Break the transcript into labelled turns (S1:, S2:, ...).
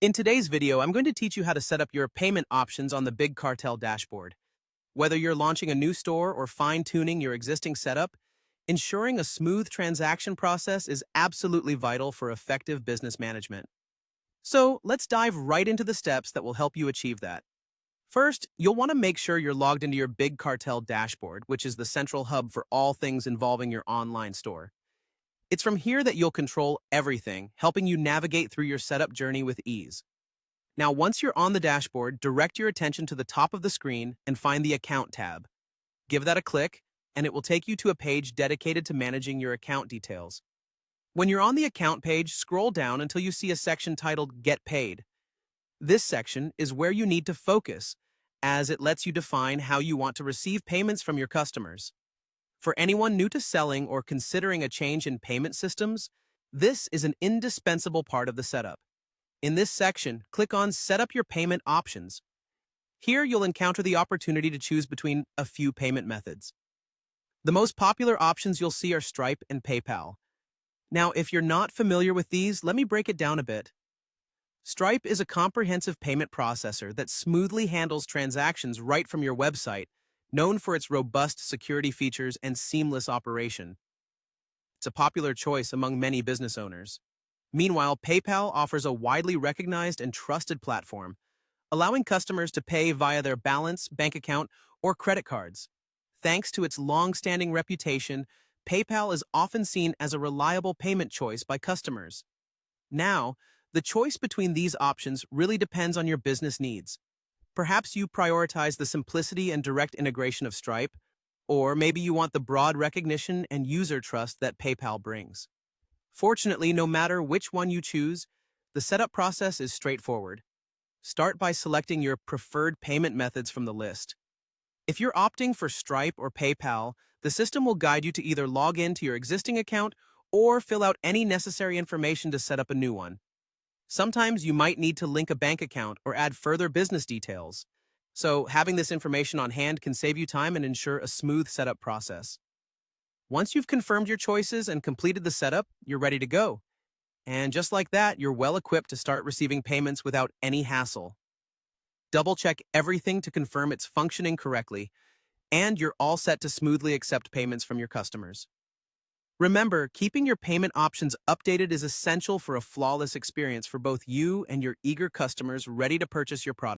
S1: In today's video, I'm going to teach you how to set up your payment options on the Big Cartel dashboard. Whether you're launching a new store or fine-tuning your existing setup, ensuring a smooth transaction process is absolutely vital for effective business management. So let's dive right into the steps that will help you achieve that. First, you'll want to make sure you're logged into your Big Cartel dashboard, which is the central hub for all things involving your online store. It's from here that you'll control everything, helping you navigate through your setup journey with ease. Now, once you're on the dashboard, direct your attention to the top of the screen and find the Account tab. Give that a click, and it will take you to a page dedicated to managing your account details. When you're on the Account page, scroll down until you see a section titled Get Paid. This section is where you need to focus, as it lets you define how you want to receive payments from your customers. For anyone new to selling or considering a change in payment systems, this is an indispensable part of the setup. In this section, click on Set up your payment options. Here you'll encounter the opportunity to choose between a few payment methods. The most popular options you'll see are Stripe and PayPal. Now, if you're not familiar with these, let me break it down a bit. Stripe is a comprehensive payment processor that smoothly handles transactions right from your website, known for its robust security features and seamless operation. It's a popular choice among many business owners. Meanwhile, PayPal offers a widely recognized and trusted platform, allowing customers to pay via their balance, bank account, or credit cards. Thanks to its long-standing reputation, PayPal is often seen as a reliable payment choice by customers. Now, the choice between these options really depends on your business needs. Perhaps you prioritize the simplicity and direct integration of Stripe, or maybe you want the broad recognition and user trust that PayPal brings. Fortunately, no matter which one you choose, the setup process is straightforward. Start by selecting your preferred payment methods from the list. If you're opting for Stripe or PayPal, the system will guide you to either log in to your existing account or fill out any necessary information to set up a new one. Sometimes you might need to link a bank account or add further business details. So having this information on hand can save you time and ensure a smooth setup process. Once you've confirmed your choices and completed the setup, you're ready to go. And just like that, you're well equipped to start receiving payments without any hassle. Double-check everything to confirm it's functioning correctly, and you're all set to smoothly accept payments from your customers. Remember, keeping your payment options updated is essential for a flawless experience for both you and your eager customers ready to purchase your product.